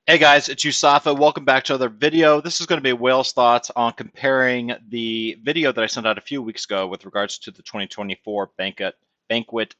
Hey guys, it's USAFA. Welcome back to another video. This is going to be Whale's thoughts on comparing the video that I sent out a few weeks ago with regards to the 2024 Banquet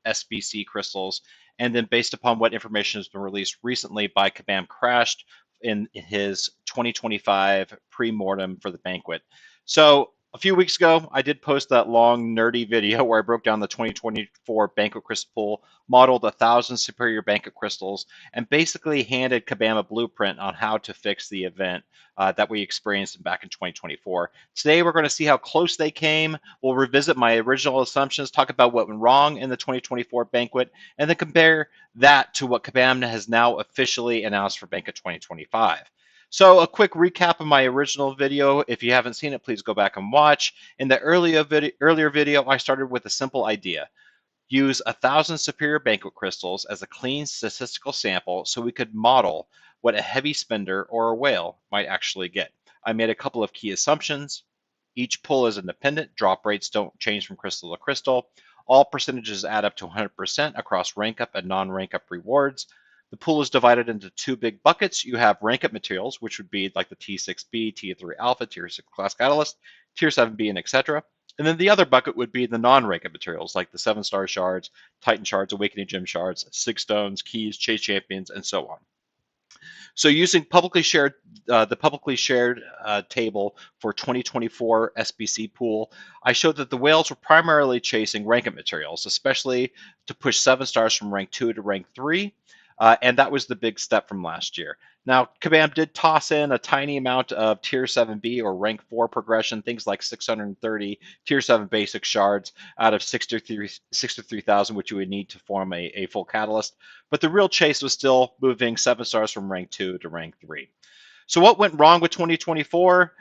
SBC crystals, and then based upon what information has been released recently by Kabam Crashed in his 2025 pre-mortem for the Banquet. So a few weeks ago, I did post that long nerdy video where I broke down the 2024 Banquet Crystal pool, modeled 1,000 Superior Banquet Crystals, and basically handed Kabam a blueprint on how to fix the event that we experienced back in 2024. Today, we're going to see how close they came. We'll revisit my original assumptions, talk about what went wrong in the 2024 banquet, and then compare that to what Kabam has now officially announced for Banquet 2025. So a quick recap of my original video. If you haven't seen it, please go back and watch. In the earlier video, I started with a simple idea. Use 1,000 Superior Banquet Crystals as a clean statistical sample so we could model what a heavy spender or a whale might actually get. I made a couple of key assumptions. Each pull is independent. Drop rates don't change from crystal to crystal. All percentages add up to 100% across rank up and non-rank up rewards. The pool is divided into two big buckets. You have rank up materials, which would be like the T6B, T3 Alpha, Tier 6 Class Catalyst, Tier 7B, and etc. And then the other bucket would be the non-rank up materials, like the 7-star shards, Titan shards, Awakening Gem shards, Sig stones, keys, Chase champions, and so on. So using the publicly shared table for 2024 SBC pool, I showed that the whales were primarily chasing rank up materials, especially to push 7 stars from rank 2 to rank 3. And that was the big step from last year. Now, Kabam did toss in a tiny amount of Tier 7B or Rank 4 progression, things like 630 Tier 7 basic shards out of 63,000, which you would need to form a full catalyst. But the real chase was still moving 7 stars from Rank 2 to Rank 3. So what went wrong with 2024?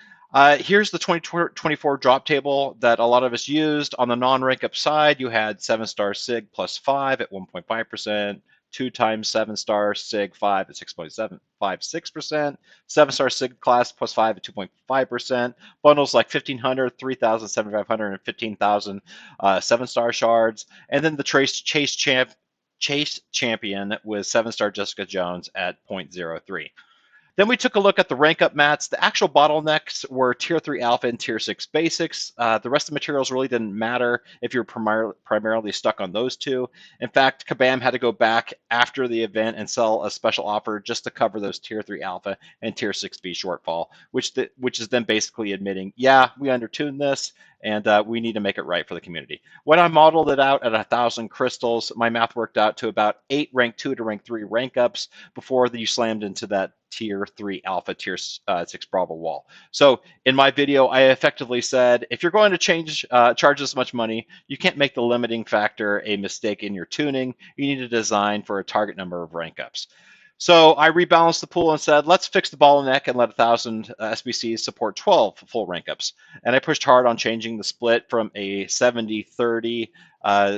Here's the 2024 drop table that a lot of us used. On the non-rank up side, you had 7-star SIG plus 5 at 1.5%. 2 times 7-star SIG 5 at 6.756%, 7-star SIG class plus 5 at 2.5%, bundles like 1,500, 3,000, 7,500, and 15,000 7-star shards, and then the Chase champion with 7-star Jessica Jones at 0.03. Then we took a look at the rank up mats. The actual bottlenecks were Tier 3 Alpha and Tier 6 Basics. The rest of the materials really didn't matter if you're primarily stuck on those two. In fact, Kabam had to go back after the event and sell a special offer just to cover those Tier 3 Alpha and Tier 6 B shortfall, which is then basically admitting, yeah, we undertuned this, and we need to make it right for the community. When I modeled it out at 1,000 crystals, my math worked out to about 8 rank 2 to rank 3 rank ups before you slammed into that Tier 3 Alpha, Tier 6 Bravo wall. So in my video, I effectively said, if you're going to charge this much money, you can't make the limiting factor a mistake in your tuning. You need to design for a target number of rank ups. So I rebalanced the pool and said, let's fix the bottleneck and let 1,000 SBCs support 12 full rank ups. And I pushed hard on changing the split from a 70-30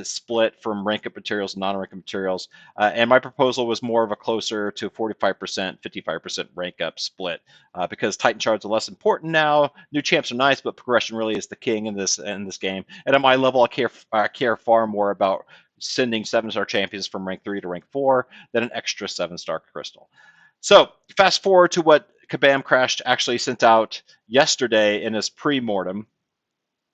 split from rank up materials and non-rank up materials. And my proposal was more of a closer to 45%, 55% rank up split because Titan shards are less important now. New champs are nice, but progression really is the king in this game. And at my level, I care far more about sending 7-star champions from rank 3 to rank 4 than an extra 7-star crystal. So fast forward to what Kabam Crashed actually sent out yesterday in his pre-mortem.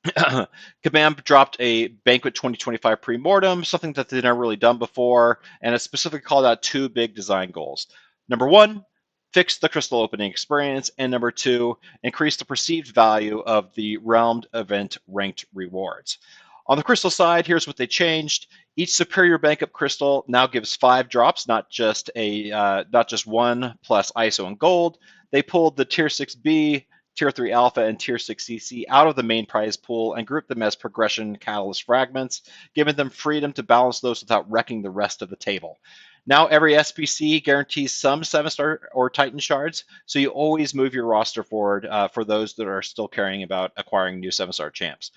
Kabam dropped a Banquet 2025 pre-mortem, something that they've never really done before, and it specifically called out 2 big design goals. Number 1, fix the crystal opening experience, and number 2, increase the perceived value of the realmed event ranked rewards. On the crystal side, here's what they changed. Each Superior Banquet crystal now gives 5 drops, not just 1 plus ISO and gold. They pulled the Tier 6B, Tier 3 Alpha, and Tier 6 CC out of the main prize pool and grouped them as progression catalyst fragments, giving them freedom to balance those without wrecking the rest of the table. Now every SBC guarantees some 7-star or Titan shards, so you always move your roster forward for those that are still caring about acquiring new 7-star champs.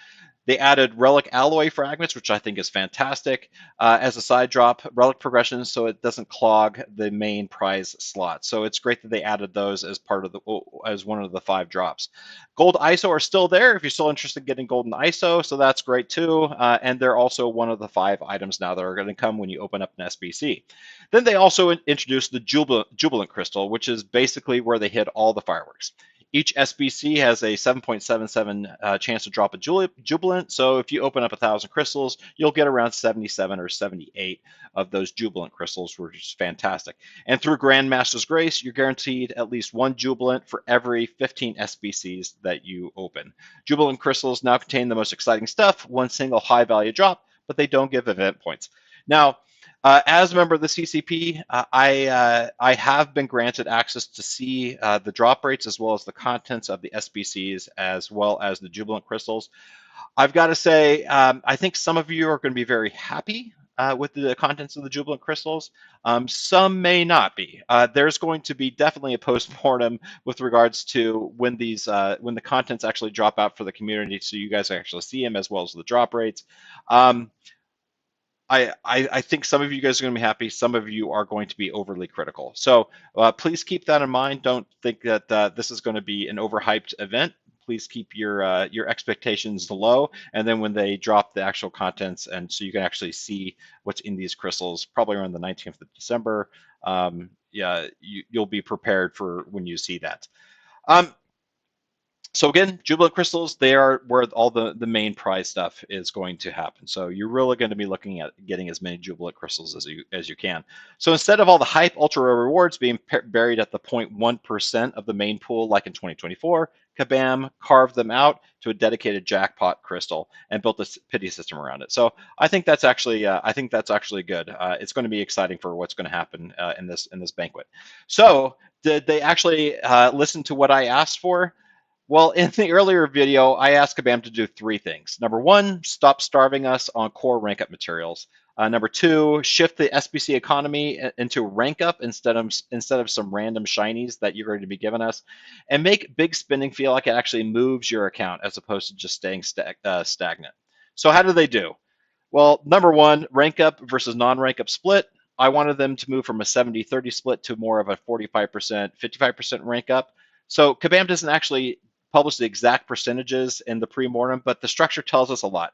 They added relic alloy fragments, which I think is fantastic, as a side drop, relic progression, so it doesn't clog the main prize slot. So it's great that they added those as part of the as one of the 5 drops. Gold ISO are still there if you're still interested in getting golden ISO, so that's great too. And they're also one of the 5 items now that are going to come when you open up an SBC. Then they also introduced the Jubilant Crystal, which is basically where they hit all the fireworks. Each SBC has a 7.77 chance to drop a Jubilant. So if you open up 1,000 crystals, you'll get around 77 or 78 of those Jubilant crystals, which is fantastic. And through Grandmaster's Grace, you're guaranteed at least 1 Jubilant for every 15 SBCs that you open. Jubilant crystals now contain the most exciting stuff, one single high value drop, but they don't give event points. Now, as a member of the CCP, I have been granted access to see the drop rates as well as the contents of the SBCs as well as the Jubilant crystals. I've got to say, I think some of you are going to be very happy with the contents of the Jubilant crystals. Some may not be. There's going to be definitely a post-mortem with regards to when when the contents actually drop out for the community, so you guys actually see them as well as the drop rates. I think some of you guys are going to be happy. Some of you are going to be overly critical. So please keep that in mind. Don't think that this is going to be an overhyped event. Please keep your expectations low, and then when they drop the actual contents, and so you can actually see what's in these crystals, probably around the 19th of December. Yeah, you'll be prepared for when you see that. So again, Jubilant crystals, they are where all the main prize stuff is going to happen. So you're really going to be looking at getting as many Jubilant crystals as you can. So instead of all the hype ultra rewards being buried at the 0.1% of the main pool like in 2024, Kabam carved them out to a dedicated jackpot crystal and built a pity system around it. So I think that's actually good. It's going to be exciting for what's going to happen in this banquet. So did they actually listen to what I asked for? Well, in the earlier video, I asked Kabam to do 3 things. Number 1, stop starving us on core rank up materials. Number 2, shift the SBC economy into rank up instead of some random shinies that you're going to be giving us, and make big spending feel like it actually moves your account as opposed to just staying stagnant. So how do they do? Well, number 1, rank up versus non-rank up split. I wanted them to move from a 70-30 split to more of a 45%, 55% rank up. So Kabam doesn't actually publish the exact percentages in the pre-mortem, but the structure tells us a lot.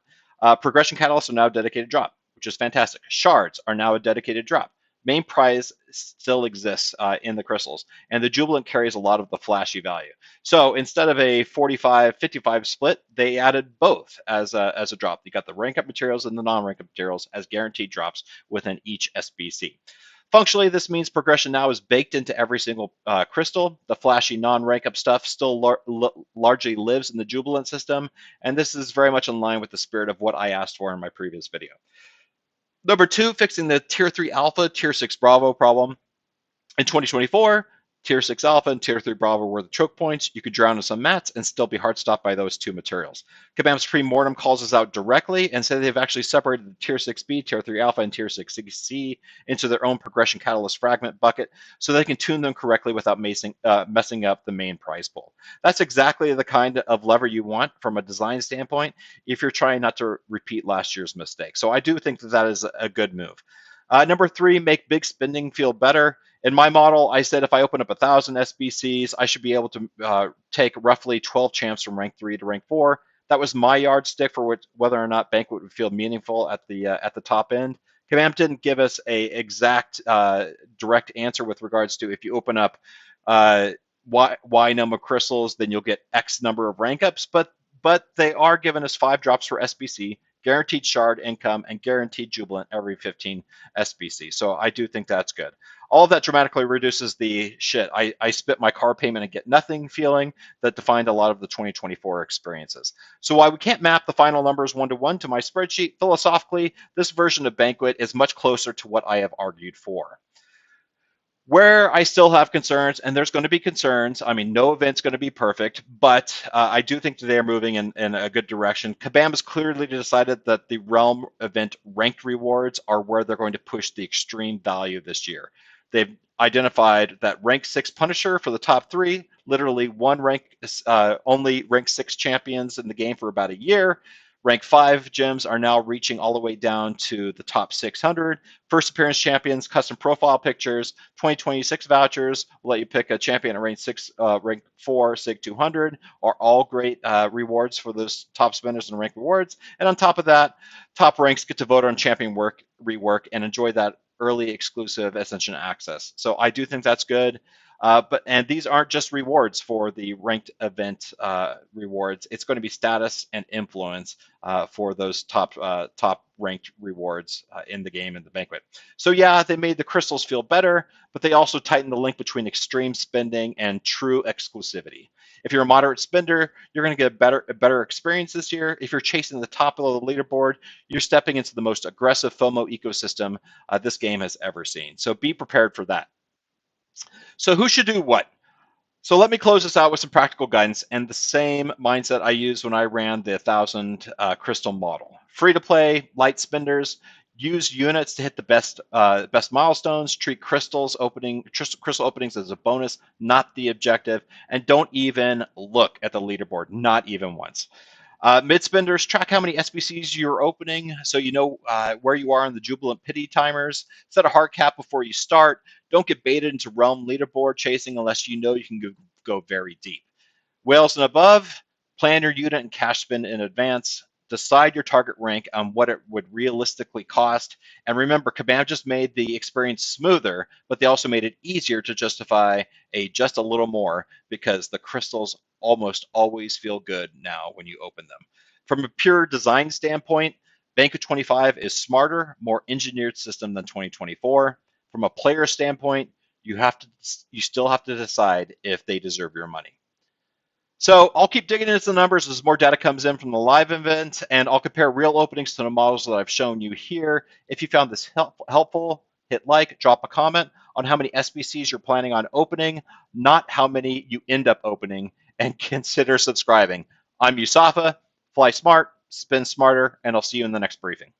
Progression catalysts are now a dedicated drop, which is fantastic. Shards are now a dedicated drop. Main prize still exists in the crystals, and the Jubilant carries a lot of the flashy value. So instead of a 45-55 split, they added both as a drop. You got the rank up materials and the non-rank up materials as guaranteed drops within each SBC. Functionally, this means progression now is baked into every single crystal. The flashy non-rank up stuff still largely lives in the Jubilant system, and this is very much in line with the spirit of what I asked for in my previous video. Number 2, fixing the Tier 3 Alpha, Tier 6 Bravo problem. In 2024, Tier 6 Alpha and Tier 3 Bravo were the choke points. You could drown in some mats and still be hard stopped by those 2 materials. Kabam's pre-mortem calls us out directly and said they've actually separated the Tier 6B, Tier 3 Alpha, and Tier 6C into their own progression catalyst fragment bucket so they can tune them correctly without messing up the main prize pool. That's exactly the kind of lever you want from a design standpoint if you're trying not to repeat last year's mistake. So I do think that is a good move. Number 3, make big spending feel better. In my model, I said if I open up 1,000 SBCs, I should be able to take roughly 12 champs from rank 3 to rank 4. That was my yardstick for whether or not Banquet would feel meaningful at the top end. Kabam didn't give us a exact direct answer with regards to if you open up Y number of crystals, then you'll get X number of rank ups, but they are giving us 5 drops for SBC, guaranteed shard income, and guaranteed Jubilant every 15 SBC. So I do think that's good. All of that dramatically reduces the shit. I spit my car payment and get nothing feeling that defined a lot of the 2024 experiences. So while we can't map the final numbers one-to-one to my spreadsheet, philosophically, this version of Banquet is much closer to what I have argued for. Where I still have concerns, and there's going to be concerns, I mean, no event's going to be perfect, but I do think that they're moving in a good direction. Kabam has clearly decided that the Realm event ranked rewards are where they're going to push the extreme value this year. They've identified that rank 6 Punisher for the top 3, literally only rank 6 champions in the game for about a year. Rank 5 gyms are now reaching all the way down to the top 600. First appearance champions, custom profile pictures, 2026 vouchers will let you pick a champion at rank 4, SIG 200, are all great rewards for those top spenders and rank rewards. And on top of that, top ranks get to vote on champion rework and enjoy that early exclusive Ascension access. So I do think that's good. And these aren't just rewards for the ranked event rewards. It's going to be status and influence for those top ranked rewards in the game in the banquet. So yeah, they made the crystals feel better, but they also tightened the link between extreme spending and true exclusivity. If you're a moderate spender, you're going to get a better experience this year. If you're chasing the top of the leaderboard, you're stepping into the most aggressive FOMO ecosystem this game has ever seen. So be prepared for that. So who should do what? So let me close this out with some practical guidance and the same mindset I used when I ran the 1,000 crystal model. Free to play, light spenders, use units to hit the best milestones, treat crystal openings as a bonus, not the objective, and don't even look at the leaderboard, not even once. Mid spenders, track how many SBCs you're opening so you know where you are on the Jubilant pity timers. Set a hard cap before you start. Don't get baited into realm leaderboard chasing unless you know you can go very deep. Whales and above, plan your unit and cash spend in advance. Decide your target rank on what it would realistically cost. And remember, Kabam just made the experience smoother, but they also made it easier to justify just a little more because the crystals almost always feel good now when you open them. From a pure design standpoint, Banquet 25 is smarter, more engineered system than 2024. From a player standpoint, you still have to decide if they deserve your money. So I'll keep digging into the numbers as more data comes in from the live event, and I'll compare real openings to the models that I've shown you here. If you found this helpful, hit like, drop a comment on how many SBCs you're planning on opening, not how many you end up opening, and consider subscribing. I'm USAFA, fly smart, spin smarter, and I'll see you in the next briefing.